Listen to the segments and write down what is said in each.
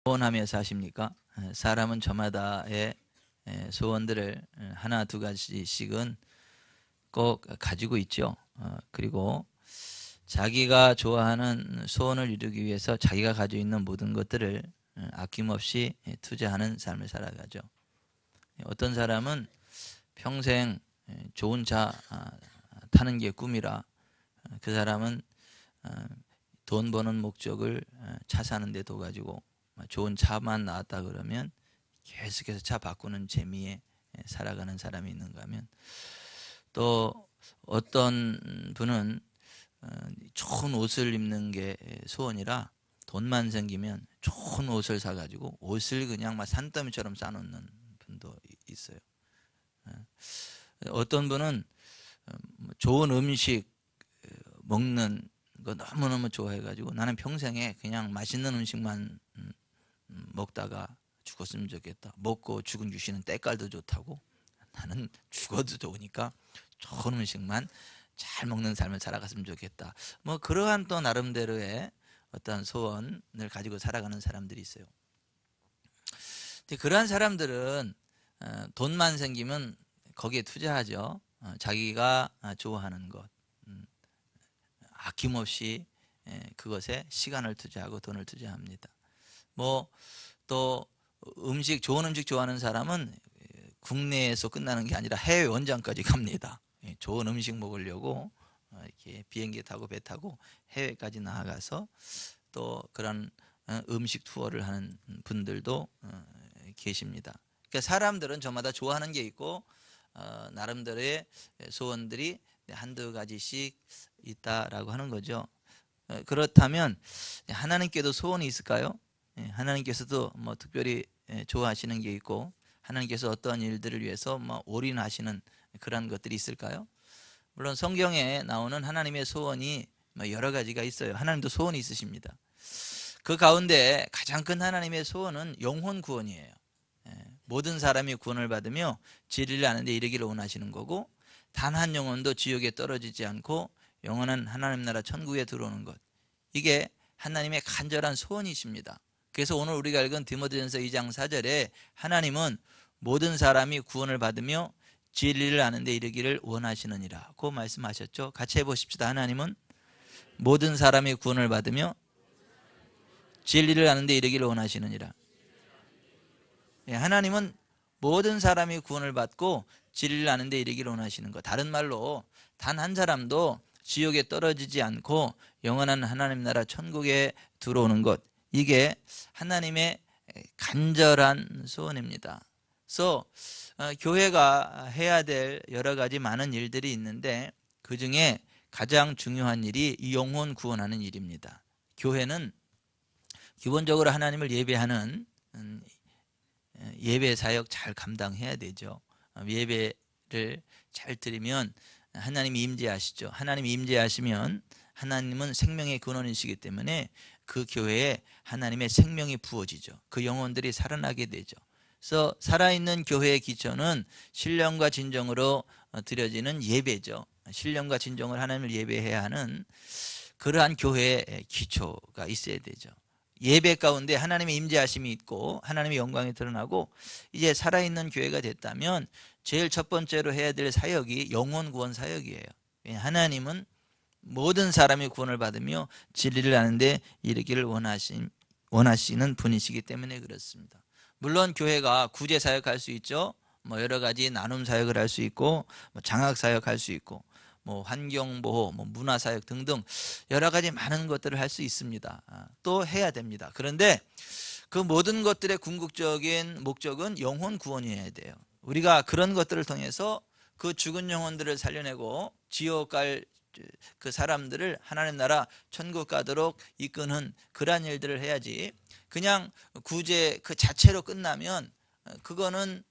소원하며 사십니까? 사람은 저마다의 소원들을 하나 두 가지씩은 꼭 가지고 있죠. 그리고 자기가 좋아하는 소원을 이루기 위해서 자기가 가지고 있는 모든 것들을 아낌없이 투자하는 삶을 살아가죠. 어떤 사람은 평생 좋은 차 타는 게 꿈이라 그 사람은 돈 버는 목적을 차 사는 데 둬가지고 좋은 차만 나왔다 그러면 계속해서 차 바꾸는 재미에 살아가는 사람이 있는가 하면, 또 어떤 분은 좋은 옷을 입는 게 소원이라 돈만 생기면 좋은 옷을 사가지고 옷을 그냥 막 산더미처럼 싸놓는 분도 있어요. 어떤 분은 좋은 음식 먹는 거 너무너무 좋아해가지고 나는 평생에 그냥 맛있는 음식만 먹다가 죽었으면 좋겠다. 먹고 죽은 유씨는 때깔도 좋다고, 나는 죽어도 좋으니까 좋은 음식만 잘 먹는 삶을 살아갔으면 좋겠다. 뭐 그러한 또 나름대로의 어떤 소원을 가지고 살아가는 사람들이 있어요. 근데 그러한 사람들은 돈만 생기면 거기에 투자하죠. 자기가 좋아하는 것, 아낌없이 그것에 시간을 투자하고 돈을 투자합니다. 뭐 또 좋은 음식 좋아하는 사람은 국내에서 끝나는 게 아니라 해외 원장까지 갑니다. 좋은 음식 먹으려고 이렇게 비행기 타고 배 타고 해외까지 나아가서 또 그런 음식 투어를 하는 분들도 계십니다. 그러니까 사람들은 저마다 좋아하는 게 있고 나름대로의 소원들이 한두 가지씩 있다라고 하는 거죠. 그렇다면 하나님께도 소원이 있을까요? 하나님께서도 뭐 특별히 좋아하시는 게 있고 하나님께서 어떠한 일들을 위해서 뭐 올인하시는 그런 것들이 있을까요? 물론 성경에 나오는 하나님의 소원이 여러 가지가 있어요. 하나님도 소원이 있으십니다. 그 가운데 가장 큰 하나님의 소원은 영혼 구원이에요. 모든 사람이 구원을 받으며 진리를 아는 데 이르기를 원하시는 거고, 단 한 영혼도 지옥에 떨어지지 않고 영원한 하나님 나라 천국에 들어오는 것, 이게 하나님의 간절한 소원이십니다. 그래서 오늘 우리가 읽은 디모데전서 2장 4절에 하나님은 모든 사람이 구원을 받으며 진리를 아는 데 이르기를 원하시느니라고 말씀하셨죠. 같이 해보십시다. 하나님은 모든 사람이 구원을 받으며 진리를 아는 데 이르기를 원하시느니라. 하나님은 모든 사람이 구원을 받고 진리를 아는 데 이르기를 원하시는 것, 다른 말로 단 한 사람도 지옥에 떨어지지 않고 영원한 하나님 나라 천국에 들어오는 것, 이게 하나님의 간절한 소원입니다. 그래서 교회가 해야 될 여러 가지 많은 일들이 있는데 그 중에 가장 중요한 일이 영혼 구원하는 일입니다. 교회는 기본적으로 하나님을 예배하는 예배 사역 잘 감당해야 되죠. 예배를 잘 드리면 하나님이 임재하시죠. 하나님이 임재하시면 하나님은 생명의 근원이시기 때문에 그 교회에 하나님의 생명이 부어지죠. 그 영혼들이 살아나게 되죠. 그래서 살아있는 교회의 기초는 신령과 진정으로 드려지는 예배죠. 신령과 진정을 하나님을 예배해야 하는 그러한 교회의 기초가 있어야 되죠. 예배 가운데 하나님의 임재하심이 있고 하나님의 영광이 드러나고 이제 살아있는 교회가 됐다면 제일 첫 번째로 해야 될 사역이 영혼 구원 사역이에요. 하나님은 모든 사람이 구원을 받으며 진리를 아는데 이르기를 원하시는 분이시기 때문에 그렇습니다. 물론 교회가 구제 사역할 수 있죠. 뭐 여러 가지 나눔 사역을 할 수 있고 장학 사역할 수 있고 뭐 환경보호, 뭐 문화사역 등등 여러 가지 많은 것들을 할 수 있습니다. 또 해야 됩니다. 그런데 그 모든 것들의 궁극적인 목적은 영혼 구원이어야 돼요. 우리가 그런 것들을 통해서 그 죽은 영혼들을 살려내고 지옥 갈 그 사람들을 하나님 나라 천국 가도록 이끄는 그러한 일들을 해야지, 그냥 구제 그 자체로 끝나면 그거는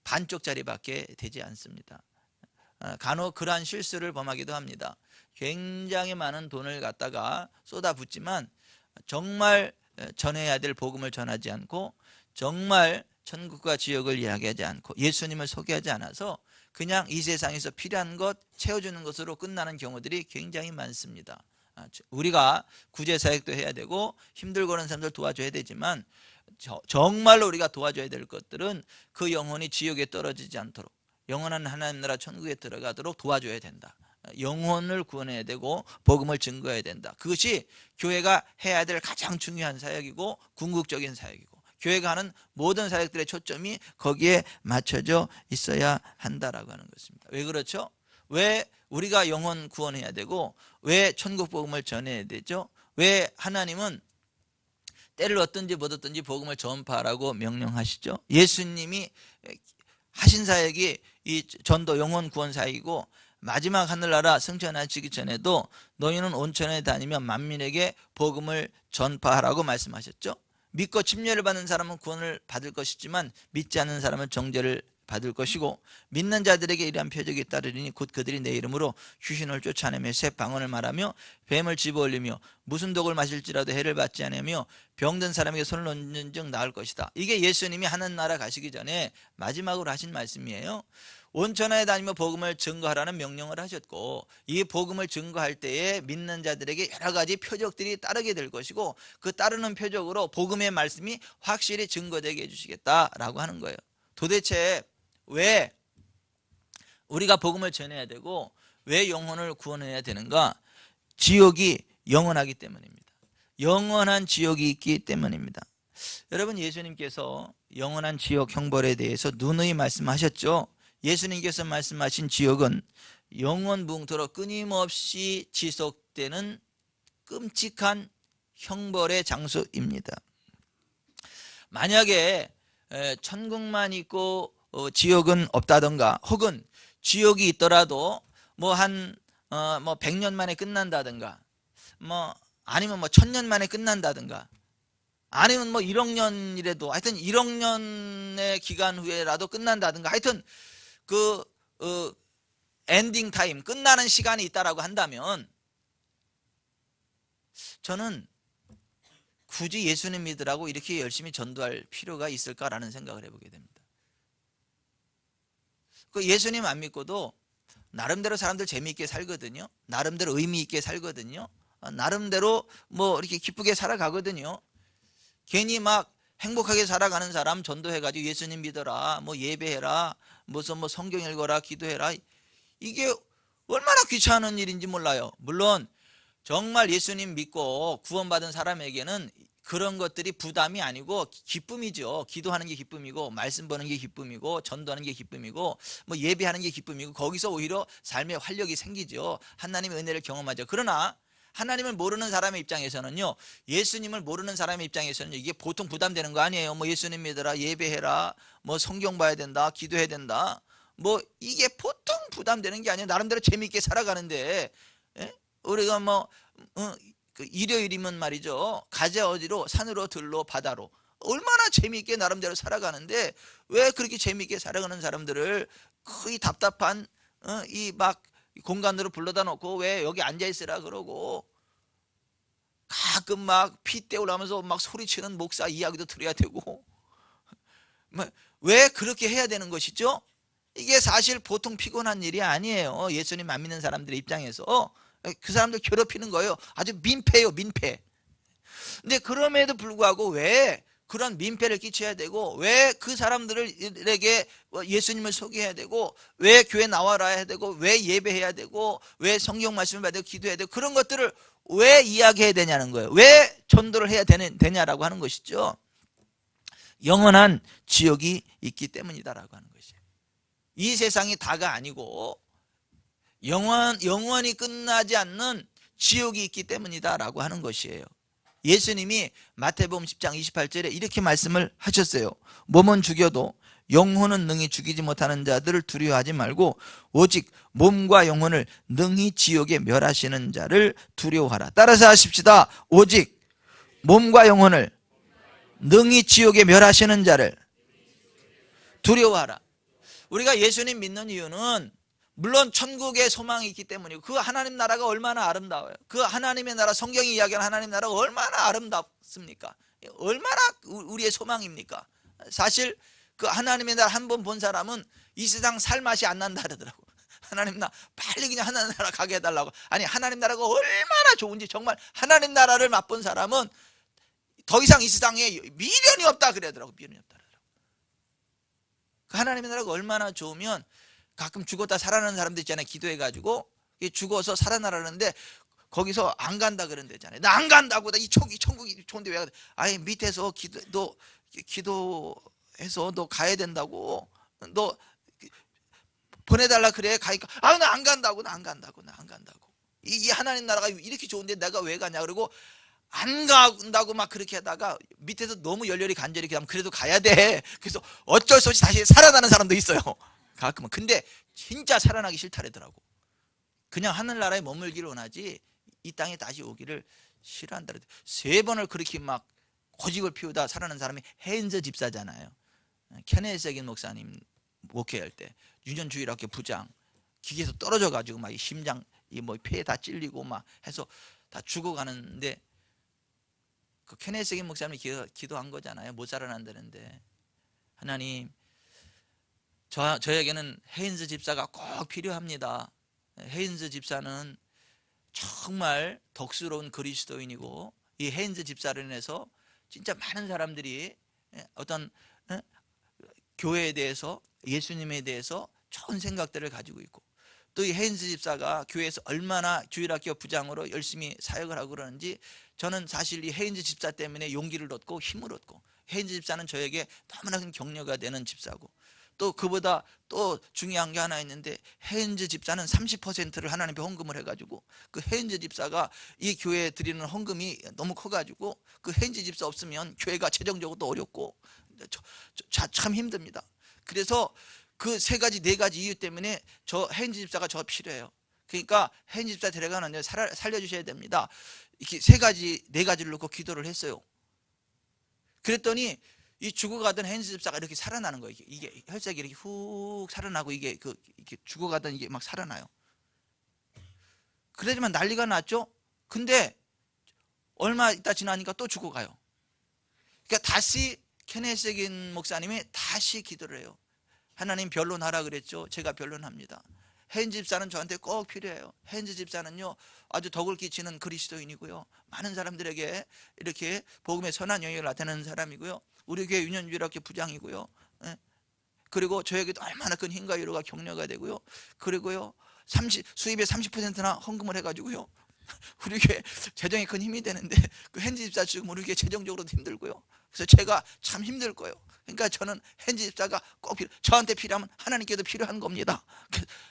반쪽짜리밖에 되지 않습니다. 간혹 그러한 실수를 범하기도 합니다. 굉장히 많은 돈을 갖다가 쏟아붓지만 정말 전해야 될 복음을 전하지 않고 정말 천국과 지옥을 이야기하지 않고 예수님을 소개하지 않아서 그냥 이 세상에서 필요한 것 채워주는 것으로 끝나는 경우들이 굉장히 많습니다. 우리가 구제사역도 해야 되고 힘들고 하는 사람들 도와줘야 되지만 정말로 우리가 도와줘야 될 것들은 그 영혼이 지옥에 떨어지지 않도록 영원한 하나님 나라 천국에 들어가도록 도와줘야 된다. 영혼을 구원해야 되고 복음을 증거해야 된다. 그것이 교회가 해야 될 가장 중요한 사역이고 궁극적인 사역이고 교회가 하는 모든 사역들의 초점이 거기에 맞춰져 있어야 한다라고 하는 것입니다. 왜 그렇죠? 왜 우리가 영혼 구원해야 되고 왜 천국 복음을 전해야 되죠? 왜 하나님은 때를 얻든지 못 얻든지 복음을 전파하라고 명령하시죠? 예수님이 하신 사역이 이 전도 영혼 구원 사역이고 마지막 하늘나라 승천하시기 전에도 너희는 온천에 다니며 만민에게 복음을 전파하라고 말씀하셨죠. 믿고 침례를 받는 사람은 구원을 받을 것이지만 믿지 않는 사람은 정죄를 받을 것이고 믿는 자들에게 이러한 표적이 따르리니 곧 그들이 내 이름으로 귀신을 쫓아내며 새 방언을 말하며 뱀을 집어올리며 무슨 독을 마실지라도 해를 받지 않으며 병든 사람에게 손을 얹는 즉 나을 것이다. 이게 예수님이 하늘나라 가시기 전에 마지막으로 하신 말씀이에요. 온천에 다니며 복음을 증거하라는 명령을 하셨고 이 복음을 증거할 때에 믿는 자들에게 여러 가지 표적들이 따르게 될 것이고 그 따르는 표적으로 복음의 말씀이 확실히 증거되게 해주시겠다라고 하는 거예요. 도대체 왜 우리가 복음을 전해야 되고 왜 영혼을 구원해야 되는가? 지옥이 영원하기 때문입니다. 영원한 지옥이 있기 때문입니다. 여러분, 예수님께서 영원한 지옥 형벌에 대해서 누누이 말씀하셨죠. 예수님께서 말씀하신 지옥은 영원붕토록 끊임없이 지속되는 끔찍한 형벌의 장소입니다. 만약에 천국만 있고 지옥은 없다던가 혹은 지옥이 있더라도 뭐 100년 만에 끝난다든가 아니면 1000년 만에 끝난다든가 아니면 1억 년이라도 하여튼 1억 년의 기간 후에라도 끝난다든가 하여튼 엔딩 타임 끝나는 시간이 있다라고 한다면 저는 굳이 예수님 믿으라고 이렇게 열심히 전도할 필요가 있을까라는 생각을 해보게 됩니다. 예수님 안 믿고도 나름대로 사람들 재미있게 살거든요. 나름대로 의미 있게 살거든요. 나름대로 이렇게 기쁘게 살아가거든요. 괜히 막 행복하게 살아가는 사람 전도해가지고 예수님 믿어라, 예배해라, 무슨 성경 읽어라, 기도해라, 이게 얼마나 귀찮은 일인지 몰라요. 물론 정말 예수님 믿고 구원받은 사람에게는 그런 것들이 부담이 아니고 기쁨이죠. 기도하는 게 기쁨이고 말씀 보는 게 기쁨이고 전도하는 게 기쁨이고 예배하는 게 기쁨이고 거기서 오히려 삶의 활력이 생기죠. 하나님의 은혜를 경험하죠. 그러나 하나님을 모르는 사람의 입장에서는요, 예수님을 모르는 사람의 입장에서는 이게 보통 부담되는 거 아니에요. 예수님 믿어라, 예배해라, 성경 봐야 된다, 기도해야 된다, 이게 보통 부담되는 게 아니에요. 나름대로 재미있게 살아가는데, 우리가 일요일이면 말이죠, 가자 어디로, 산으로, 들로, 바다로, 얼마나 재미있게 나름대로 살아가는데 왜 그렇게 재미있게 살아가는 사람들을 거의 답답한 공간으로 불러다 놓고 왜 여기 앉아있으라 그러고 가끔 피 때우려면서 소리치는 목사 이야기도 들어야 되고 왜 그렇게 해야 되는 것이죠? 이게 사실 보통 피곤한 일이 아니에요. 예수님 안 믿는 사람들의 입장에서 그 사람들 괴롭히는 거예요. 아주 민폐예요, 민폐. 근데 그럼에도 불구하고 왜 그런 민폐를 끼쳐야 되고 왜 그 사람들에게 예수님을 소개해야 되고 왜 교회 나와라 해야 되고 왜 예배해야 되고 왜 성경 말씀을 받아 기도해야 되고 그런 것들을 왜 이야기해야 되냐는 거예요. 왜 전도를 해야 되냐라고 하는 것이죠. 영원한 지옥이 있기 때문이다라고 하는 것이에요. 이 세상이 다가 아니고 영원히 끝나지 않는 지옥이 있기 때문이다라고 하는 것이에요. 예수님이 마태복음 10장 28절에 이렇게 말씀을 하셨어요. 몸은 죽여도 영혼은 능히 죽이지 못하는 자들을 두려워하지 말고 오직 몸과 영혼을 능히 지옥에 멸하시는 자를 두려워하라. 따라서 하십시다. 오직 몸과 영혼을 능히 지옥에 멸하시는 자를 두려워하라. 우리가 예수님 믿는 이유는 물론 천국에 소망이 있기 때문이고 그 하나님 나라가 얼마나 아름다워요. 그 하나님의 나라, 성경이 이야기하는 하나님 나라가 얼마나 아름답습니까? 얼마나 우리의 소망입니까? 사실 그 하나님의 나라 한 번 본 사람은 이 세상 살 맛이 안 난다 그러더라고. 하나님 나 빨리 그냥 하나님 나라 가게 해달라고. 아니 하나님 나라가 얼마나 좋은지 정말 하나님 나라를 맛본 사람은 더 이상 이 세상에 미련이 없다 그러더라고. 미련이 없다 그러더라고. 그 하나님의 나라가 얼마나 좋으면 가끔 죽었다 살아나는 사람들 있잖아요. 기도해가지고 죽어서 살아나라는데 거기서 안 간다 그런다잖아요. 나 안 간다고. 나 이 천국이 좋은데 왜 가? 아니 밑에서 기도해서 너 가야 된다고. 너 보내달라 그래. 가니까 아 나 안 간다고. 나 안 간다고. 이 하나님 나라가 이렇게 좋은데 내가 왜 가냐. 그리고 안 간다고 막 그렇게 하다가 밑에서 너무 열렬히 간절히 기도하면 그래도 가야 돼. 그래서 어쩔 수 없이 다시 살아나는 사람도 있어요. 가끔은. 근데 진짜 살아나기 싫다래더라고. 그냥 하늘나라에 머물기를 원하지 이 땅에 다시 오기를 싫어한다. 3번을 그렇게 막 고집을 피우다 살아난 사람이 헤인즈 집사잖아요. 케네스 세긴 목사님 목회할 때 유년주일학교 부장 기계에서 떨어져 가지고 막 이 심장 이 뭐 폐에 다 찔리고 막 해서 다 죽어가는데 그 케네스 세긴 목사님이 기도한 거잖아요. 못 살아난다는데 하나님 저에게는 헤인즈 집사가 꼭 필요합니다. 헤인즈 집사는 정말 덕스러운 그리스도인이고 이 헤인즈 집사로 인해서 진짜 많은 사람들이 어떤 교회에 대해서 예수님에 대해서 좋은 생각들을 가지고 있고 또 이 헤인즈 집사가 교회에서 얼마나 주일학교 부장으로 열심히 사역을 하고 그러는지 저는 사실 이 헤인즈 집사 때문에 용기를 얻고 힘을 얻고 헤인즈 집사는 저에게 너무나 큰 격려가 되는 집사고 또 그보다 또 중요한 게 하나 있는데 헤인즈 집사는 30%를 하나님께 헌금을 해가지고 그 헤인즈 집사가 이 교회에 드리는 헌금이 너무 커가지고 그 헤인즈 집사 없으면 교회가 재정적으로도 어렵고 참 힘듭니다. 그래서 그 3가지 4가지 이유 때문에 저 헤인즈 집사가 저 필요해요. 그러니까 헤인즈 집사 데려가는 살려주셔야 됩니다. 이렇게 3가지 4가지를 놓고 기도를 했어요. 그랬더니 이 죽어가던 헤인즈 집사가 이렇게 살아나는 거예요. 이게 혈색이 이렇게 훅 살아나고 이게 이렇게 죽어가던 이게 막 살아나요. 그러지만 난리가 났죠. 근데 얼마 있다 지나니까 또 죽어가요. 그러니까 다시 케네스 세긴 목사님이 다시 기도를 해요. 하나님 변론하라 그랬죠. 제가 변론합니다. 헤인즈 집사는 저한테 꼭 필요해요. 헤인즈 집사는요 아주 덕을 끼치는 그리스도인이고요. 많은 사람들에게 이렇게 복음의 선한 영향을 나타내는 사람이고요. 우리 교회 유년주일학교 부장이고요. 그리고 저에게도 얼마나 큰 힘과 위로가 격려가 되고요. 그리고요 수입의 30%나 헌금을 해가지고요 우리 교회 재정에 큰 힘이 되는데 그 헤인즈 집사 지금 우리 교회 재정적으로도 힘들고요. 그래서 제가 참 힘들 거예요. 그러니까 저는 헤인즈 집사가 꼭 저한테 필요하면 하나님께도 필요한 겁니다.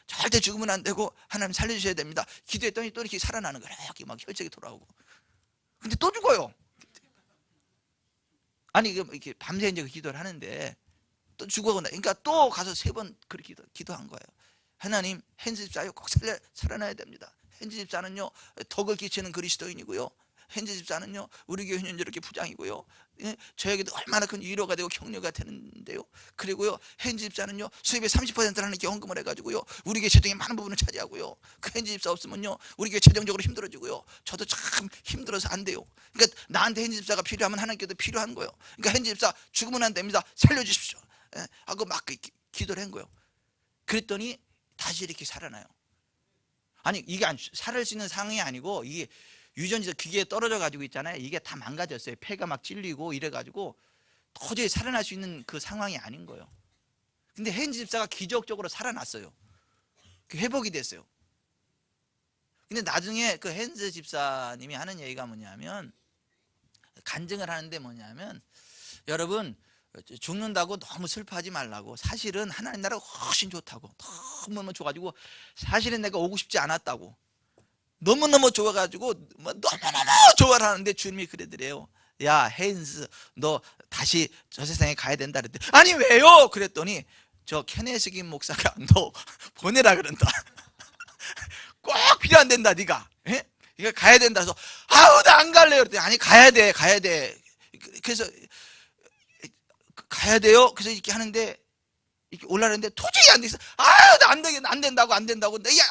절대 죽으면 안 되고 하나님 살려주셔야 됩니다. 기도했더니 또 이렇게 살아나는 거예요. 이렇게 막 혈색이 돌아오고. 근데 또 죽어요. 아니 이렇게 밤새 이제 기도를 하는데 또 죽어간다. 그러니까 또 가서 3번 그렇게 기도한 거예요. 하나님 헤인즈 집사요 꼭 살아나야 됩니다. 헤인즈 집사는요 덕을 끼치는 그리스도인이고요. 헤인즈 집사는요 우리 교회 유년주일학교 부장이고요. 저에게도 얼마나 큰 위로가 되고 격려가 되는데요. 그리고요 헤인즈 집사는요 수입의 30%를 하나님께 헌금을 해가지고요 우리 교회 재정의 많은 부분을 차지하고요. 그 헤인즈 집사 없으면요 우리 교회 재정적으로 힘들어지고요. 저도 참 힘들어서 안 돼요. 그러니까 나한테 헤인즈 집사가 필요하면 하나님께도 필요한 거예요. 그러니까 헤인즈 집사 죽으면 안 됩니다. 살려주십시오 하고 막 기도를 한 거예요. 그랬더니 다시 이렇게 살아나요. 아니 이게 살을 수 있는 상황이 아니고 이게 유전자 기계에 떨어져 가지고 있잖아요. 이게 다 망가졌어요. 폐가 막 찔리고 이래 가지고 도저히 살아날 수 있는 그 상황이 아닌 거예요. 근데 헤인즈 집사가 기적적으로 살아났어요. 회복이 됐어요. 근데 나중에 그 헤인즈 집사님이 하는 얘기가 뭐냐면 간증을 하는데 뭐냐면 여러분 죽는다고 너무 슬퍼하지 말라고. 사실은 하나님 나라가 훨씬 좋다고. 너무너무 좋아가지고 사실은 내가 오고 싶지 않았다고. 너무너무 좋아가지고 너무너무 좋아를 하는데 주님이 그러더래요. 야 헤인즈 너 다시 저 세상에 가야 된다 그랬더니 아니 왜요? 그랬더니 저 케네스 세긴 목사가 너 보내라 그런다. 꼭 필요한단다 네가. 이거 가야 된다 해서 아우 나 안 갈래요. 그랬더니 아니 가야 돼. 그래서 가야 돼요. 그래서 이렇게 하는데 이렇게 올라가는데 도저히 안 돼서 아유 나 안 된다고 야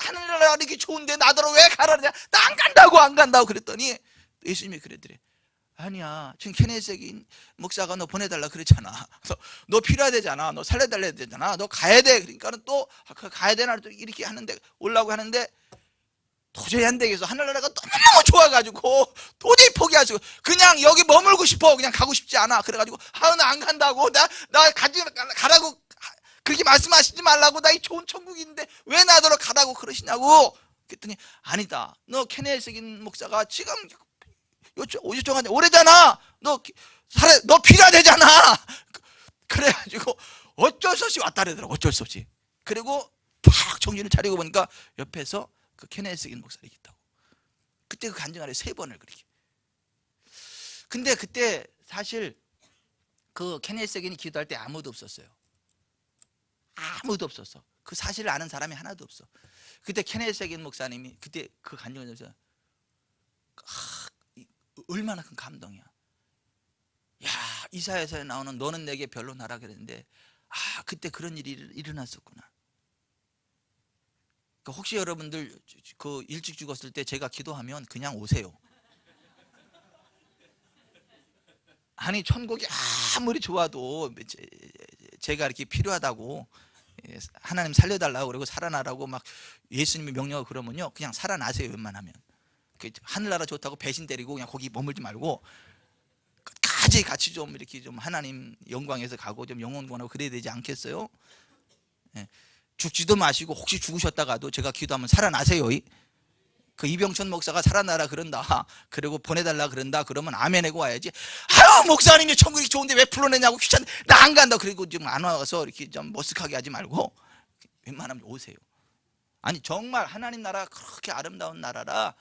하늘나라 이렇게 좋은데 나더러 왜 가라 그러냐. 나 안 간다고 그랬더니 예수님이 그랬더래. 아니야, 지금 케네세긴 목사가 너 보내달라 그랬잖아. 너 필요하대잖아. 너 살려달래야 되잖아. 너 가야 돼. 그러니까는 또 가야 되나 또 이렇게 하는데 올라고 하는데 도저히 안 되겠어. 하늘나라가 너무너무 좋아가지고 도저히 포기하시고 그냥 여기 머물고 싶어. 그냥 가고 싶지 않아. 그래가지고 나 안 간다고. 나 가라고 그렇게 말씀하시지 말라고. 나 이 좋은 천국인데 왜 나더러 가라고 그러시냐고. 그랬더니 아니다. 너 케네세긴 목사가 지금 요청한 지 오래잖아. 너 필요하대잖아. 그래가지고 어쩔 수 없이 왔다 그러더라고. 어쩔 수 없이. 그리고 탁 정신을 차리고 보니까 옆에서 그 케네세긴 목사가 있다고. 그때 그 간증하래 3번을 그렇게. 근데 그때 사실 그 케네세긴이 기도할 때 아무도 없었어요. 아무도 없었어. 그 사실을 아는 사람이 하나도 없어. 그때 케네세긴 목사님이 그때 그 간증을 해서 얼마나 큰 감동이야. 야, 이사야서에 나오는 너는 내게 변론하라 그랬는데 그때 그런 일이 일어났었구나. 그러니까 혹시 여러분들 그 일찍 죽었을 때 제가 기도하면 그냥 오세요. 아니 천국이 아무리 좋아도 제가 이렇게 필요하다고 하나님 살려달라고 그러고 살아나라고 막 예수님이 명령하고 그러면요 그냥 살아나세요. 웬만하면 하늘나라 좋다고 배신 때리고 그냥 거기 머물지 말고 같이 좀 이렇게 좀 하나님 영광에서 가고 좀 영원권하고 그래야 되지 않겠어요? 죽지도 마시고 혹시 죽으셨다가도 제가 기도하면 살아나세요. 그 이병천 목사가 살아나라 그런다. 그리고 보내달라 그런다. 그러면 아멘 하고 와야지. 아유 목사님이 천국이 좋은데 왜 불러내냐고 귀찮. 나 안 간다. 그리고 좀 안 와서 이렇게 좀 머쓱하게 하지 말고 웬만하면 오세요. 아니 정말 하나님 나라 그렇게 아름다운 나라라.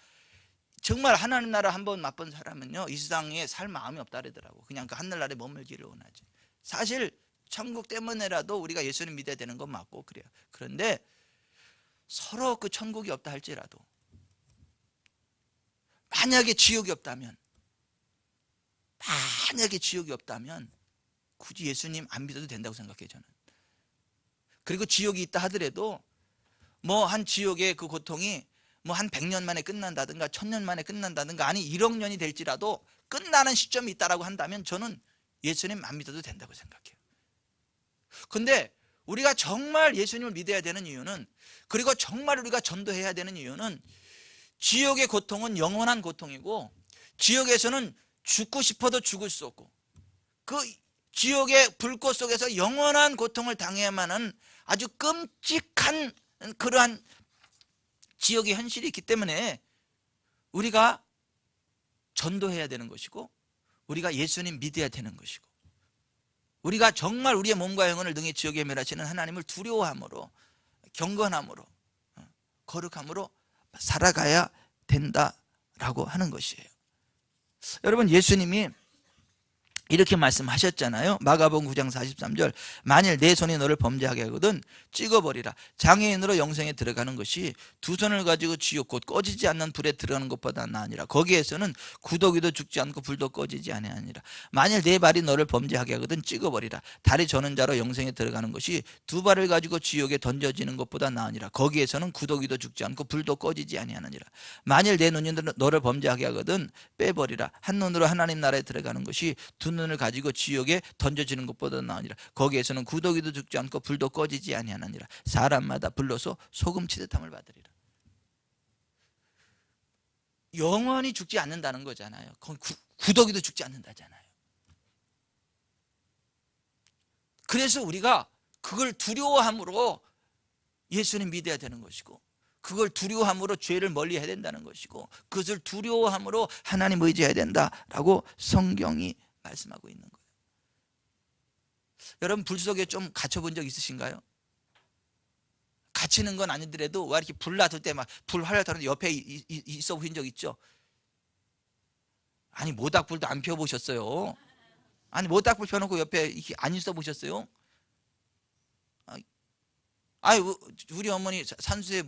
정말 하나님 나라 한번 맛본 사람은요 이 세상에 살 마음이 없다 그러더라고. 그냥 그 하늘나라에 머물기를 원하지. 사실 천국 때문에라도 우리가 예수님 믿어야 되는 건 맞고 그래요. 그런데 서로 그 천국이 없다 할지라도 만약에 지옥이 없다면 굳이 예수님 안 믿어도 된다고 생각해요 저는. 그리고 지옥이 있다 하더라도 뭐 한 지옥의 그 고통이 뭐 한 100년 만에 끝난다든가 1000년 만에 끝난다든가 아니 1억 년이 될지라도 끝나는 시점이 있다라고 한다면 저는 예수님 안 믿어도 된다고 생각해요. 근데 우리가 정말 예수님을 믿어야 되는 이유는 그리고 정말 우리가 전도해야 되는 이유는 지옥의 고통은 영원한 고통이고 지옥에서는 죽고 싶어도 죽을 수 없고 그 지옥의 불꽃 속에서 영원한 고통을 당해야만 하는 아주 끔찍한 그러한 지옥의 현실이 있기 때문에 우리가 전도해야 되는 것이고 우리가 예수님 믿어야 되는 것이고 우리가 정말 우리의 몸과 영혼을 능히 지옥에 멸하시는 하나님을 두려워함으로 경건함으로 거룩함으로 살아가야 된다라고 하는 것이에요. 여러분 예수님이 이렇게 말씀하셨잖아요. 마가복음 9장 43절 만일 내 손이 너를 범죄하게 하거든 찍어버리라. 장애인으로 영생에 들어가는 것이 두 손을 가지고 지옥 곧 꺼지지 않는 불에 들어가는 것보다 나으니라. 거기에서는 구더기도 죽지 않고 불도 꺼지지 아니하니라. 만일 내 발이 너를 범죄하게 하거든 찍어버리라. 다리 저는 자로 영생에 들어가는 것이 두 발을 가지고 지옥에 던져지는 것보다 나으니라. 거기에서는 구더기도 죽지 않고 불도 꺼지지 아니하느니라. 만일 내 눈이 너를 범죄하게 하거든 빼버리라. 한 눈으로 하나님 나라에 들어가는 것이 두 눈을 가지고 지옥에 던져지는 것보다 나으니라. 거기에서는 구더기도 죽지 않고 불도 꺼지지 아니하느니라. 사람마다 불로서 소금 치듯함을 받으리라. 영원히 죽지 않는다는 거잖아요. 구더기도 죽지 않는다잖아요. 그래서 우리가 그걸 두려워함으로 예수님 믿어야 되는 것이고 그걸 두려워함으로 죄를 멀리 해야 된다는 것이고 그것을 두려워함으로 하나님 의지해야 된다라고 성경이 말씀하고 있는 거예요. 여러분 불 속에 좀 갇혀본 적 있으신가요? 갇히는 건 아니더라도 와 이렇게 불 놔둘 때 막 불 활활 타는데 옆에 있어 보신 적 있죠? 아니 모닥불도 안 펴보셨어요? 아니 모닥불 펴놓고 옆에 이렇게 안 있어 보셨어요? 아니 우리 어머니 산수에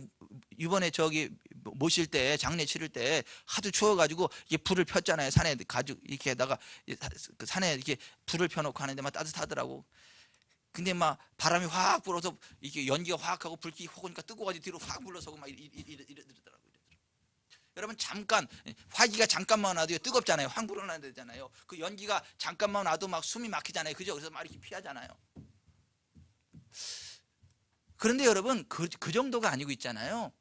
이번에 저기 모실 때 장례 치를 때 하도 추워가지고 이게 불을 폈잖아요. 산에 가지고 이렇게다가 산에 이렇게 불을 펴놓고 하는데 막 따뜻하더라고. 근데 막 바람이 확 불어서 이렇게 연기가 확 하고 불길이 확 오니까 뜨거워가지고 뒤로 확 불러서고 막 이러더라고요. 여러분 잠깐 화기가 잠깐만 와도 뜨겁잖아요. 확 불어나야 되잖아요. 그 연기가 잠깐만 와도 막 숨이 막히잖아요. 그죠? 그래서 막 이렇게 피하잖아요. 그런데 여러분 그 정도가 아니고 있잖아요.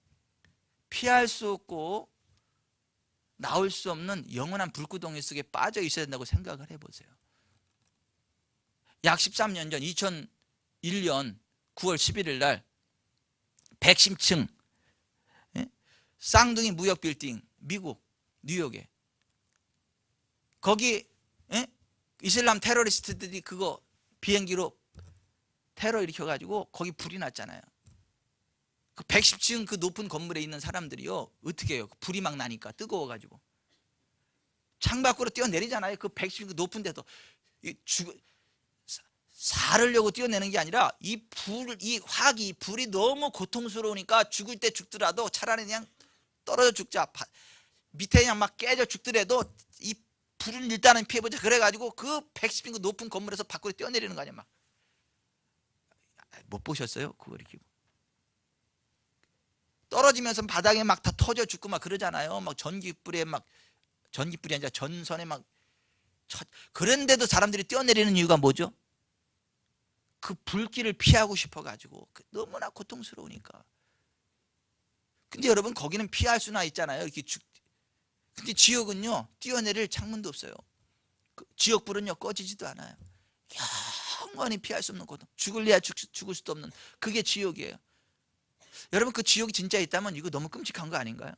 피할 수 없고 나올 수 없는 영원한 불구덩이 속에 빠져 있어야 된다고 생각을 해보세요. 약 13년 전 2001년 9월 11일 날 110층 쌍둥이 무역 빌딩 미국 뉴욕에 거기 이슬람 테러리스트들이 그거 비행기로 테러 일으켜가지고 거기 불이 났잖아요. 그 110층 그 높은 건물에 있는 사람들이요 어떻게 해요? 불이 막 나니까 뜨거워가지고 창밖으로 뛰어내리잖아요. 그 110층 그 높은 데서 살으려고 뛰어내는 게 아니라 이 화기 불이 너무 고통스러우니까 죽을 때 죽더라도 차라리 그냥 떨어져 죽자, 밑에 그냥 막 깨져 죽더라도 이 불을 일단은 피해보자 그래가지고 그 110층 그 높은 건물에서 밖으로 뛰어내리는 거 아니야. 막 못 보셨어요? 그거 이렇게 떨어지면서 바닥에 막 다 터져 죽고 막 그러잖아요. 막 전기불이 아니라 전선에 막 그런데도 사람들이 뛰어내리는 이유가 뭐죠? 그 불길을 피하고 싶어가지고 너무나 고통스러우니까. 근데 여러분 거기는 피할 수나 있잖아요. 이렇게 근데 지옥은요 뛰어내릴 창문도 없어요. 지옥불은요 꺼지지도 않아요. 영원히 피할 수 없는 고통, 죽을래야 죽을 수도 없는 그게 지옥이에요. 여러분 그 지옥이 진짜 있다면 이거 너무 끔찍한 거 아닌가요?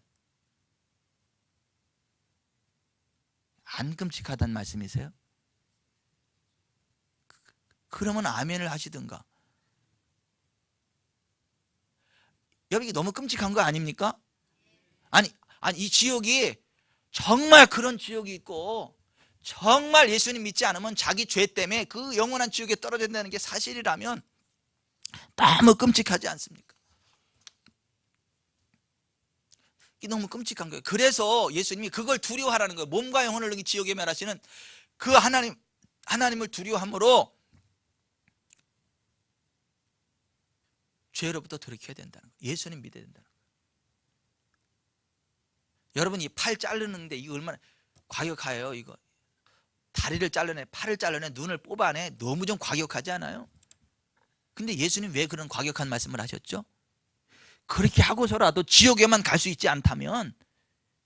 안 끔찍하다는 말씀이세요? 그러면 아멘을 하시든가. 여러분 이게 너무 끔찍한 거 아닙니까? 아니 이 지옥이 정말 그런 지옥이 있고 정말 예수님 믿지 않으면 자기 죄 때문에 그 영원한 지옥에 떨어진다는 게 사실이라면 너무 끔찍하지 않습니까? 이게 너무 끔찍한 거예요. 그래서 예수님이 그걸 두려워하라는 거예요. 몸과 영혼을 능히 지옥에 멸하시는 그 하나님을 두려워함으로 죄로부터 돌이켜야 된다는 거예요. 예수님 믿어야 된다는 거예요. 여러분 이 팔 자르는데 이거 얼마나 과격해요. 이거 다리를 잘라내, 팔을 잘라내, 눈을 뽑아내. 너무 좀 과격하지 않아요? 근데 예수님 왜 그런 과격한 말씀을 하셨죠? 그렇게 하고서라도 지옥에만 갈 수 있지 않다면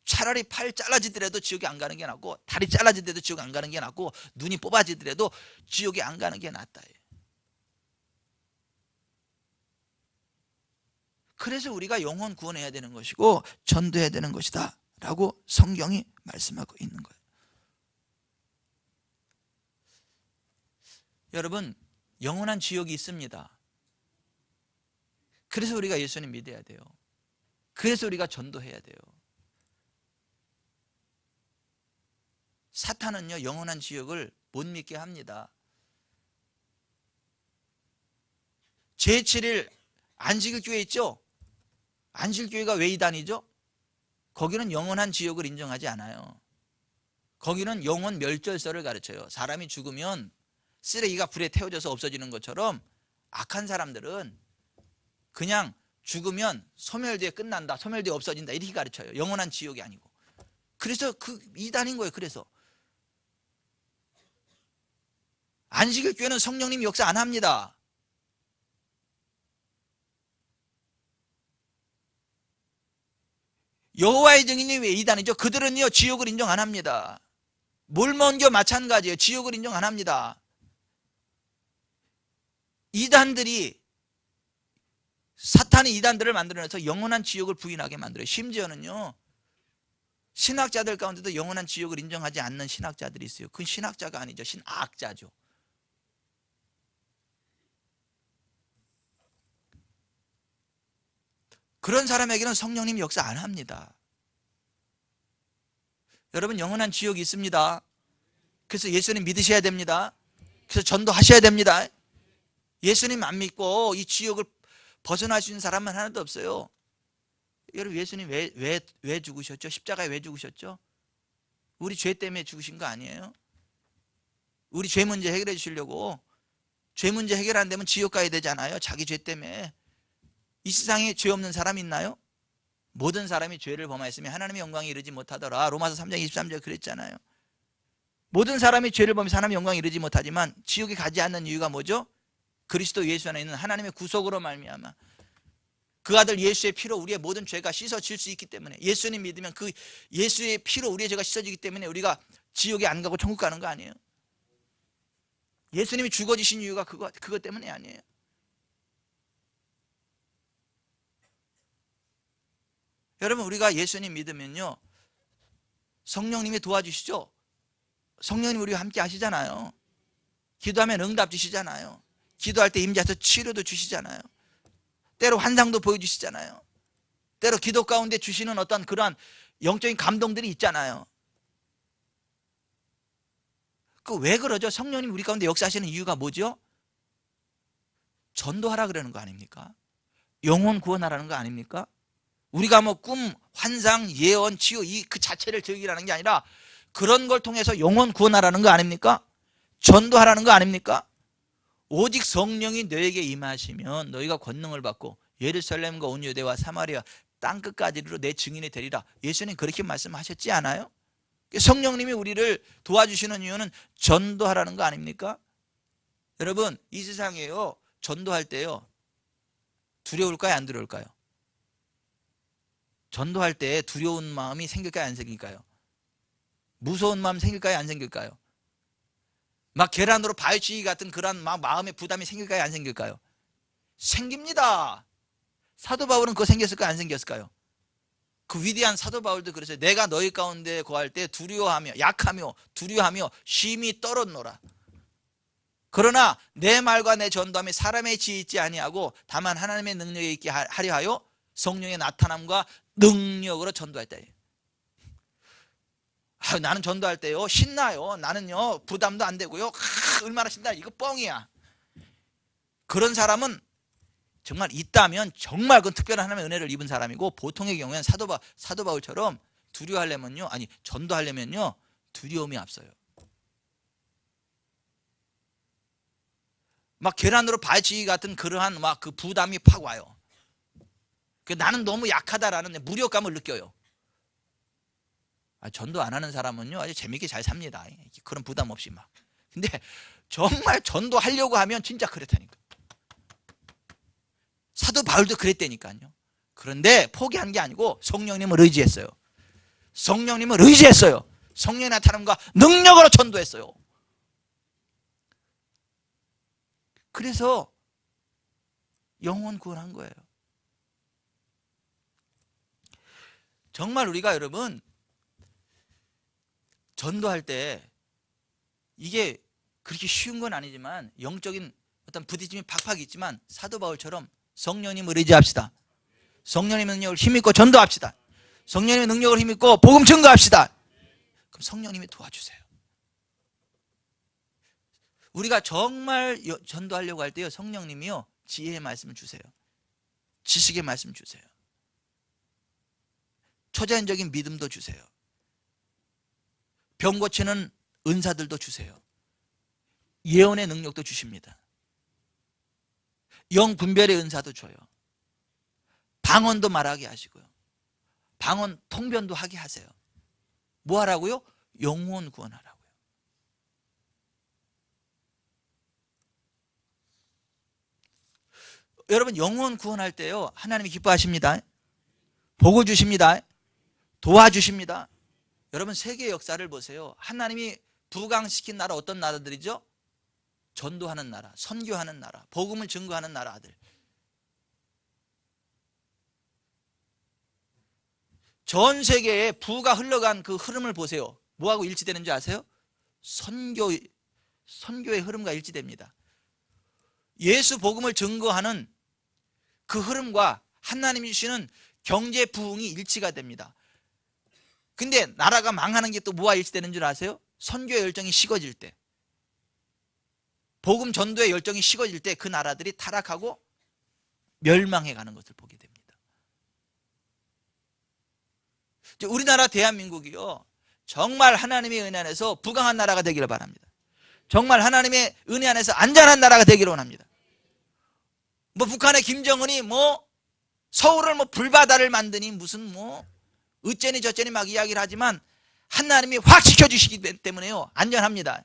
차라리 팔 잘라지더라도 지옥에 안 가는 게 낫고, 다리 잘라지더라도 지옥에 안 가는 게 낫고, 눈이 뽑아지더라도 지옥에 안 가는 게 낫다. 그래서 우리가 영혼 구원해야 되는 것이고 전도해야 되는 것이다 라고 성경이 말씀하고 있는 거예요. 여러분 영원한 지옥이 있습니다. 그래서 우리가 예수님 믿어야 돼요. 그래서 우리가 전도해야 돼요. 사탄은요 영원한 지옥을 못 믿게 합니다. 제7일 안식일교회 있죠? 안식일교회가 왜 이단이죠? 거기는 영원한 지옥을 인정하지 않아요. 거기는 영혼 멸절설을 가르쳐요. 사람이 죽으면 쓰레기가 불에 태워져서 없어지는 것처럼 악한 사람들은 그냥 죽으면 소멸되어 끝난다, 소멸되어 없어진다 이렇게 가르쳐요. 영원한 지옥이 아니고. 그래서 그 이단인 거예요. 그래서 안식일 교회는 성령님 역사 안 합니다. 여호와의 증인이 왜 이단이죠? 그들은요 지옥을 인정 안 합니다. 몰몬교 마찬가지예요. 지옥을 인정 안 합니다. 이단들이, 사탄이 이단들을 만들어내서 영원한 지옥을 부인하게 만들어요. 심지어는요 신학자들 가운데도 영원한 지옥을 인정하지 않는 신학자들이 있어요. 그건 신학자가 아니죠. 신학자죠. 그런 사람에게는 성령님 역사 안 합니다. 여러분 영원한 지옥이 있습니다. 그래서 예수님 믿으셔야 됩니다. 그래서 전도하셔야 됩니다. 예수님 안 믿고 이 지옥을 벗어날 수 있는 사람은 하나도 없어요. 여러분 예수님 왜 죽으셨죠? 십자가에 왜 죽으셨죠? 우리 죄 때문에 죽으신 거 아니에요? 우리 죄 문제 해결해 주시려고. 죄 문제 해결 안 되면 지옥 가야 되잖아요. 자기 죄 때문에. 이 세상에 죄 없는 사람 있나요? 모든 사람이 죄를 범하였으면 하나님의 영광에 이르지 못하더라. 로마서 3장 23절 그랬잖아요. 모든 사람이 죄를 범해서 하나님의 영광에 이르지 못하지만 지옥에 가지 않는 이유가 뭐죠? 그리스도 예수 안에 있는 하나님의 구속으로 말미암아 그 아들 예수의 피로 우리의 모든 죄가 씻어질 수 있기 때문에, 예수님 믿으면 그 예수의 피로 우리의 죄가 씻어지기 때문에 우리가 지옥에 안 가고 천국 가는 거 아니에요? 예수님이 죽어지신 이유가 그것 때문에 아니에요. 여러분, 우리가 예수님 믿으면요 성령님이 도와주시죠. 성령님 우리와 함께 하시잖아요. 기도하면 응답 주시잖아요. 기도할 때 임재해서 치료도 주시잖아요. 때로 환상도 보여주시잖아요. 때로 기도 가운데 주시는 어떤 그러한 영적인 감동들이 있잖아요. 그 왜 그러죠? 성령님 우리 가운데 역사하시는 이유가 뭐죠? 전도하라 그러는 거 아닙니까? 영혼 구원하라는 거 아닙니까? 우리가 뭐 꿈, 환상, 예언, 치유 그 자체를 즐기라는 게 아니라 그런 걸 통해서 영혼 구원하라는 거 아닙니까? 전도하라는 거 아닙니까? 오직 성령이 너에게 임하시면 너희가 권능을 받고 예루살렘과 온 유대와 사마리아 땅끝까지로 내 증인이 되리라. 예수님 그렇게 말씀하셨지 않아요? 성령님이 우리를 도와주시는 이유는 전도하라는 거 아닙니까? 여러분, 이 세상에요 전도할 때요 두려울까요 안 두려울까요? 전도할 때 두려운 마음이 생길까요 안 생길까요? 무서운 마음 생길까요 안 생길까요? 막 계란으로 바위치기 같은 그런 막 마음의 부담이 생길까요 안 생길까요? 생깁니다. 사도 바울은 그거 생겼을까요 안 생겼을까요? 그 위대한 사도 바울도 그랬어요. 내가 너희 가운데 거할 때 두려워하며 약하며 두려워하며 쉼이 떨었노라. 그러나 내 말과 내 전도함이 사람의 지혜 있지 아니하고 다만 하나님의 능력에 있게 하려 하여 성령의 나타남과 능력으로 전도했다. 나는 전도할 때요 신나요. 나는요 부담도 안 되고요. 얼마나 신나. 이거 뻥이야. 그런 사람은 정말 있다면 정말 그 특별한 하나님의 은혜를 입은 사람이고, 보통의 경우에는 사도 바울처럼 두려워하려면요, 아니 전도하려면요 두려움이 앞서요. 막 계란으로 바위치기 같은 그러한 막 그 부담이 팍 와요. 나는 너무 약하다라는 무력감을 느껴요. 전도 안 하는 사람은요 아주 재밌게 잘 삽니다. 그런 부담 없이 막. 근데 정말 전도하려고 하면 진짜 그렇다니까. 사도 바울도 그랬다니까요. 그런데 포기한 게 아니고 성령님을 의지했어요. 성령님을 의지했어요. 성령의 나타남과 능력으로 전도했어요. 그래서 영혼 구원한 거예요. 정말 우리가 여러분 전도할 때 이게 그렇게 쉬운 건 아니지만 영적인 어떤 부딪힘이 팍팍 있지만 사도 바울처럼 성령님을 의지합시다. 성령님의 능력을 힘입고 전도합시다. 성령님의 능력을 힘입고 복음 증거합시다. 그럼 성령님이 도와주세요. 우리가 정말 전도하려고 할 때요 성령님이요 지혜의 말씀을 주세요. 지식의 말씀 주세요. 초자연적인 믿음도 주세요. 병 고치는 은사들도 주세요. 예언의 능력도 주십니다. 영 분별의 은사도 줘요. 방언도 말하게 하시고요. 방언 통변도 하게 하세요. 뭐 하라고요? 영혼 구원하라고요. 여러분 영혼 구원할 때요 하나님이 기뻐하십니다. 복을 주십니다. 도와주십니다. 여러분 세계 역사를 보세요. 하나님이 부강시킨 나라 어떤 나라들이죠? 전도하는 나라, 선교하는 나라, 복음을 증거하는 나라들. 전 세계에 부가 흘러간 그 흐름을 보세요. 뭐하고 일치되는지 아세요? 선교의 흐름과 일치됩니다. 예수 복음을 증거하는 그 흐름과 하나님이 주시는 경제 부흥이 일치가 됩니다. 근데 나라가 망하는 게 또 뭐와 일치되는 줄 아세요? 선교의 열정이 식어질 때, 복음 전도의 열정이 식어질 때 그 나라들이 타락하고 멸망해 가는 것을 보게 됩니다. 우리나라 대한민국이요 정말 하나님의 은혜 안에서 부강한 나라가 되기를 바랍니다. 정말 하나님의 은혜 안에서 안전한 나라가 되기를 원합니다. 뭐 북한의 김정은이 뭐 서울을 뭐 불바다를 만드니 무슨 뭐 어쩌니 저쩌니 막 이야기를 하지만 하나님이 확 지켜주시기 때문에요 안전합니다.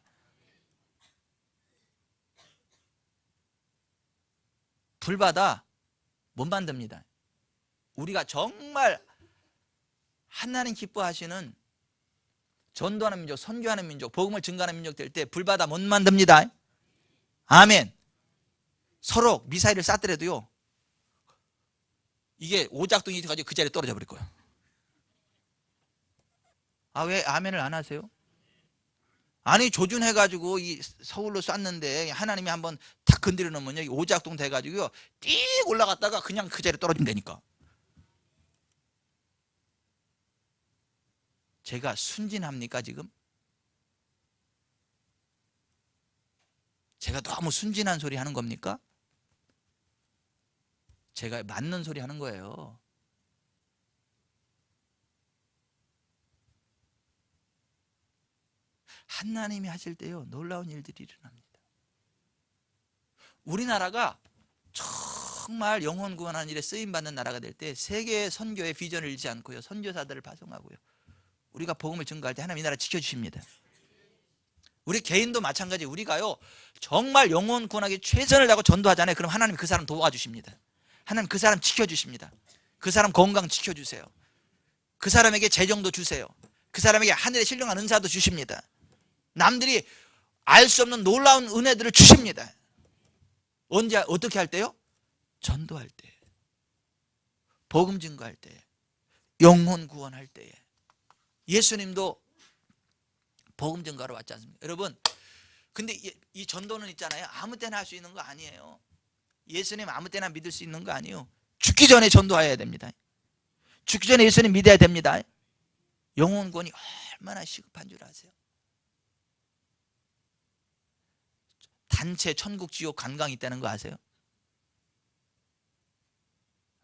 불바다 못 만듭니다. 우리가 정말 하나님 기뻐하시는 전도하는 민족, 선교하는 민족, 복음을 증거하는 민족 될 때 불바다 못 만듭니다. 아멘. 서로 미사일을 쐈더라도요 이게 오작동이 돼가지고 그 자리에 떨어져 버릴 거예요. 아, 왜 아멘을 안 하세요? 아니 조준해가지고 이 서울로 쐈는데 하나님이 한번 탁 건드려 놓으면 여기 오작동 돼가지고요 띡 올라갔다가 그냥 그 자리에 떨어지면 되니까. 제가 순진합니까 지금? 제가 너무 순진한 소리 하는 겁니까? 제가 맞는 소리 하는 거예요. 하나님이 하실 때요 놀라운 일들이 일어납니다. 우리나라가 정말 영혼 구원하는 일에 쓰임받는 나라가 될 때 세계 선교의 비전을 잃지 않고요 선교사들을 파송하고요 우리가 복음을 증거할 때 하나님 이 나라 지켜주십니다. 우리 개인도 마찬가지. 우리가요 정말 영혼 구원하기 최선을 다하고 전도하잖아요. 그럼 하나님 그 사람 도와주십니다. 하나님 그 사람 지켜주십니다. 그 사람 건강 지켜주세요. 그 사람에게 재정도 주세요. 그 사람에게 하늘의 신령한 은사도 주십니다. 남들이 알 수 없는 놀라운 은혜들을 주십니다. 언제 어떻게 할 때요? 전도할 때, 복음 증거할 때, 영혼 구원할 때에. 예수님도 복음 증거하러 왔지 않습니까? 여러분 근데 이 전도는 있잖아요 아무 때나 할 수 있는 거 아니에요. 예수님 아무 때나 믿을 수 있는 거 아니에요. 죽기 전에 전도해야 됩니다. 죽기 전에 예수님 믿어야 됩니다. 영혼 구원이 얼마나 시급한 줄 아세요? 단체 천국 지옥 관광이 있다는 거 아세요?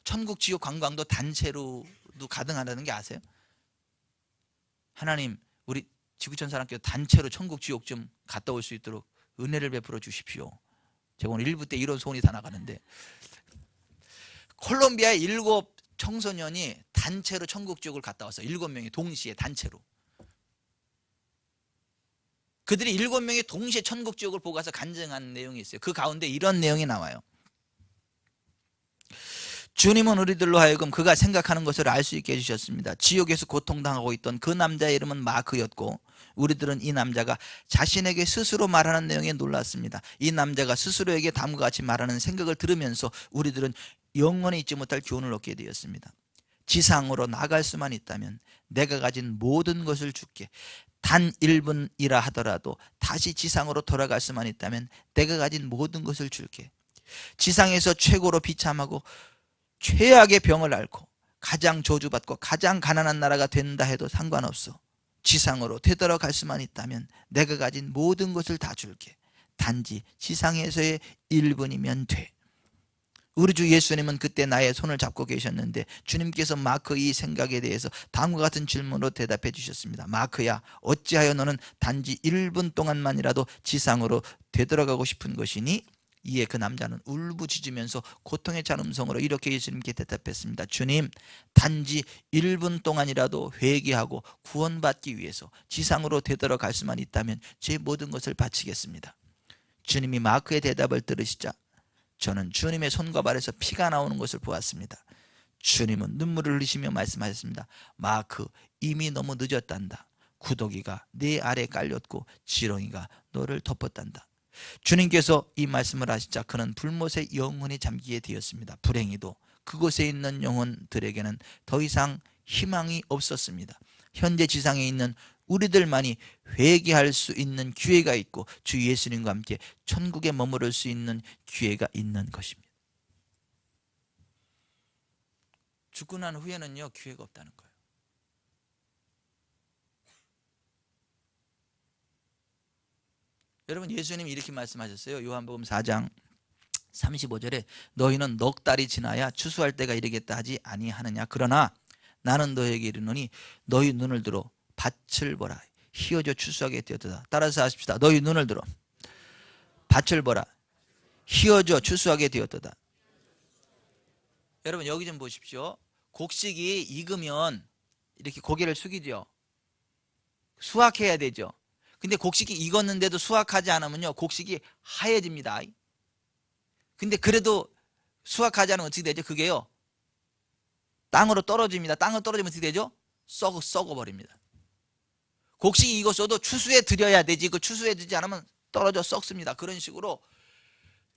천국 지옥 관광도 단체로도 가능하다는 게 아세요? 하나님 우리 지구촌 사람께 단체로 천국 지옥 좀 갔다 올 수 있도록 은혜를 베풀어 주십시오. 제가 오늘 1부 때 이런 소원이 다 나가는데 콜롬비아의 7 청소년이 단체로 천국 지옥을 갔다 왔어요. 7명이 동시에 단체로. 그들이 7명이 동시에 천국 지옥을 보고 가서 간증한 내용이 있어요. 그 가운데 이런 내용이 나와요. 주님은 우리들로 하여금 그가 생각하는 것을 알 수 있게 해주셨습니다. 지옥에서 고통당하고 있던 그 남자의 이름은 마크였고 우리들은 이 남자가 자신에게 스스로 말하는 내용에 놀랐습니다. 이 남자가 스스로에게 다음과 같이 말하는 생각을 들으면서 우리들은 영원히 잊지 못할 교훈을 얻게 되었습니다. 지상으로 나갈 수만 있다면 내가 가진 모든 것을 줄게. 단 1분이라 하더라도 다시 지상으로 돌아갈 수만 있다면 내가 가진 모든 것을 줄게. 지상에서 최고로 비참하고 최악의 병을 앓고 가장 저주받고 가장 가난한 나라가 된다 해도 상관없어. 지상으로 되돌아갈 수만 있다면 내가 가진 모든 것을 다 줄게. 단지 지상에서의 1분이면 돼. 우리 주 예수님은 그때 나의 손을 잡고 계셨는데 주님께서 마크 이 생각에 대해서 다음과 같은 질문으로 대답해 주셨습니다. 마크야, 어찌하여 너는 단지 1분 동안만이라도 지상으로 되돌아가고 싶은 것이니? 이에 그 남자는 울부짖으면서 고통에 찬 음성으로 이렇게 예수님께 대답했습니다. 주님, 단지 1분 동안이라도 회개하고 구원받기 위해서 지상으로 되돌아갈 수만 있다면 제 모든 것을 바치겠습니다. 주님이 마크의 대답을 들으시자 저는 주님의 손과 발에서 피가 나오는 것을 보았습니다. 주님은 눈물을 흘리시며 말씀하셨습니다. 마크, 이미 너무 늦었단다. 구더기가 네 아래 깔렸고 지렁이가 너를 덮었단다. 주님께서 이 말씀을 하시자 그는 불못에 영원히 잠기게 되었습니다. 불행히도 그곳에 있는 영혼들에게는 더 이상 희망이 없었습니다. 현재 지상에 있는 우리들만이 회개할 수 있는 기회가 있고 주 예수님과 함께 천국에 머무를 수 있는 기회가 있는 것입니다. 죽고 난 후에는요 기회가 없다는 거예요. 여러분 예수님이 이렇게 말씀하셨어요. 요한복음 4장 35절에 너희는 넉 달이 지나야 추수할 때가 이르겠다 하지 아니하느냐. 그러나 나는 너희에게 이르노니 너희 눈을 들어 밭을 보라. 희어져 추수하게 되었다. 따라서 하십시다. 너희 눈을 들어 밭을 보라. 희어져 추수하게 되었다. 여러분 여기 좀 보십시오. 곡식이 익으면 이렇게 고개를 숙이죠. 수확해야 되죠. 근데 곡식이 익었는데도 수확하지 않으면요, 곡식이 하얘집니다. 근데 그래도 수확하지 않으면 어떻게 되죠? 그게요, 땅으로 떨어집니다. 땅으로 떨어지면 어떻게 되죠? 썩어버립니다. 곡식이 익었어도 추수해 드려야 되지, 그 추수해 드리지 않으면 떨어져 썩습니다. 그런 식으로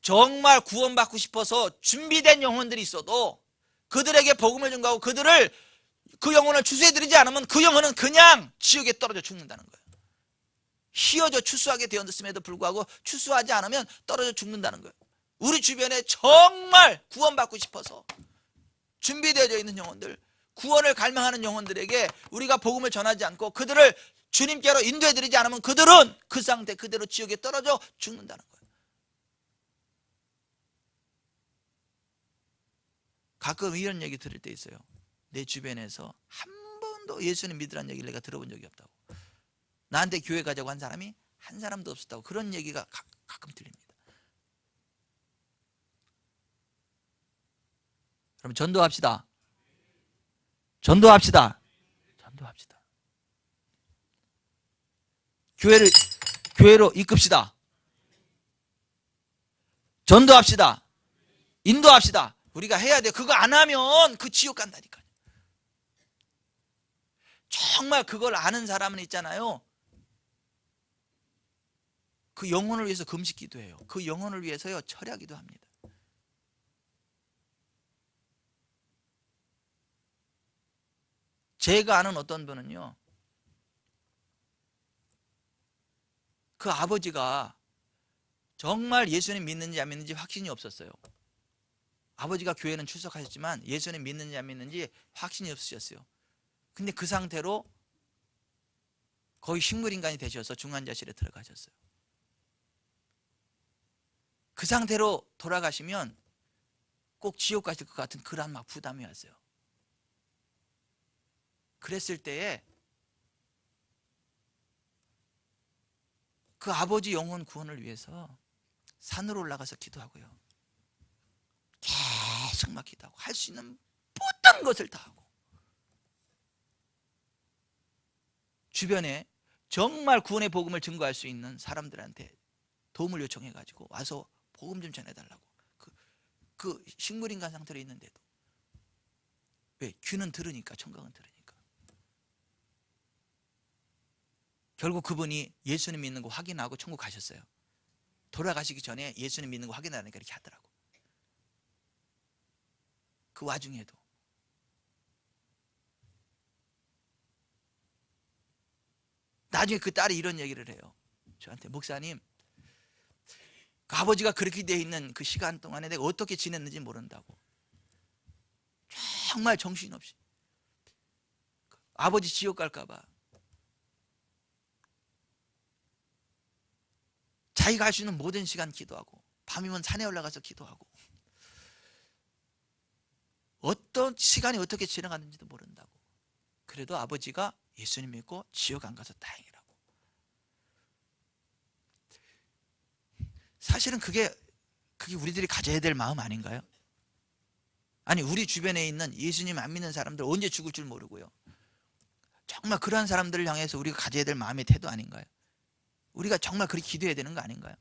정말 구원받고 싶어서 준비된 영혼들이 있어도 그들에게 복음을 전가하고 그 영혼을 추수해 드리지 않으면 그 영혼은 그냥 지옥에 떨어져 죽는다는 거예요. 희어져 추수하게 되었음에도 불구하고 추수하지 않으면 떨어져 죽는다는 거예요. 우리 주변에 정말 구원받고 싶어서 준비되어져 있는 영혼들, 구원을 갈망하는 영혼들에게 우리가 복음을 전하지 않고 그들을 주님께로 인도해드리지 않으면 그들은 그 상태 그대로 지옥에 떨어져 죽는다는 거예요. 가끔 이런 얘기 들을 때 있어요. 내 주변에서 한 번도 예수님 믿으라는 얘기를 내가 들어본 적이 없다고, 나한테 교회 가자고 한 사람이 한 사람도 없었다고, 그런 얘기가 가끔 들립니다. 그럼 전도합시다. 전도합시다. 전도합시다. 교회로 이끕시다. 전도합시다. 인도합시다. 우리가 해야 돼. 그거 안 하면 그 지옥 간다니까요. 정말 그걸 아는 사람은 있잖아요, 그 영혼을 위해서 금식 기도해요. 그 영혼을 위해서요 철야 기도합니다. 제가 아는 어떤 분은요, 그 아버지가 정말 예수님 믿는지 안 믿는지 확신이 없었어요. 아버지가 교회는 출석하셨지만 예수님 믿는지 안 믿는지 확신이 없으셨어요. 근데 그 상태로 거의 식물인간이 되셔서 중환자실에 들어가셨어요. 그 상태로 돌아가시면 꼭 지옥 가실 것 같은 그런 막 부담이 왔어요. 그랬을 때에 그 아버지 영혼 구원을 위해서 산으로 올라가서 기도하고요, 계속 막 기도하고 할 수 있는 모든 것을 다 하고, 주변에 정말 구원의 복음을 증거할 수 있는 사람들한테 도움을 요청해 가지고 와서 복음 좀 전해달라고. 그 식물인간 상태로 있는데도. 왜? 귀는 들으니까, 청각은 들으니까. 결국 그분이 예수님 믿는 거 확인하고 천국 가셨어요. 돌아가시기 전에 예수님 믿는 거 확인하니까 이렇게 하더라고. 그 와중에도 나중에 그 딸이 이런 얘기를 해요. 저한테, 목사님, 그 아버지가 그렇게 돼 있는 그 시간 동안에 내가 어떻게 지냈는지 모른다고. 정말 정신없이 아버지 지옥 갈까 봐 자기가 할 수 있는 모든 시간 기도하고, 밤이면 산에 올라가서 기도하고, 어떤 시간이 어떻게 지나갔는지도 모른다고. 그래도 아버지가 예수님 믿고 지옥 안 가서 다행이라고. 사실은 그게 우리들이 가져야 될 마음 아닌가요? 아니, 우리 주변에 있는 예수님 안 믿는 사람들 언제 죽을 줄 모르고요, 정말 그러한 사람들을 향해서 우리가 가져야 될 마음의 태도 아닌가요? 우리가 정말 그렇게 기도해야 되는 거 아닌가요?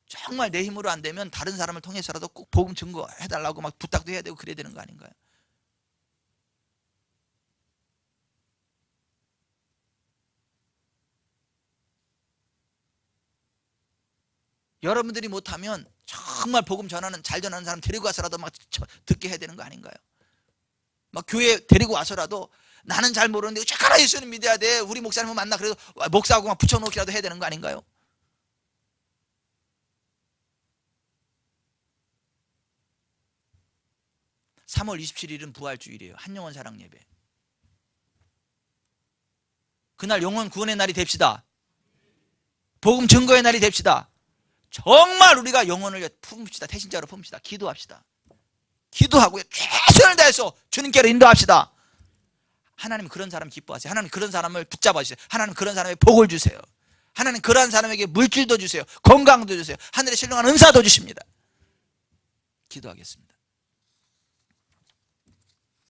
정말 내 힘으로 안 되면 다른 사람을 통해서라도 꼭 복음 증거해달라고 막 부탁도 해야 되고 그래야 되는 거 아닌가요? 여러분들이 못하면 정말 복음 잘 전하는 사람 데리고 와서라도 막 듣게 해야 되는 거 아닌가요? 막 교회 데리고 와서라도, 나는 잘 모르는데 어쨌거나 예수님 믿어야 돼, 우리 목사님을 만나, 그래도 목사하고 막 붙여놓기라도 해야 되는 거 아닌가요? (3월 27일은) 부활주일이에요. 한영원 사랑예배. 그날 영혼 구원의 날이 됩시다. 복음 증거의 날이 됩시다. 정말 우리가 영혼을 품읍시다. 태신자로 품읍시다. 기도합시다. 기도하고요, 최선을 다해서 주님께로 인도합시다. 하나님 그런 사람 기뻐하세요. 하나님 그런 사람을 붙잡아 주세요. 하나님 그런 사람에게 복을 주세요. 하나님 그러한 사람에게 물질도 주세요. 건강도 주세요. 하늘의 신령한 은사도 주십니다. 기도하겠습니다.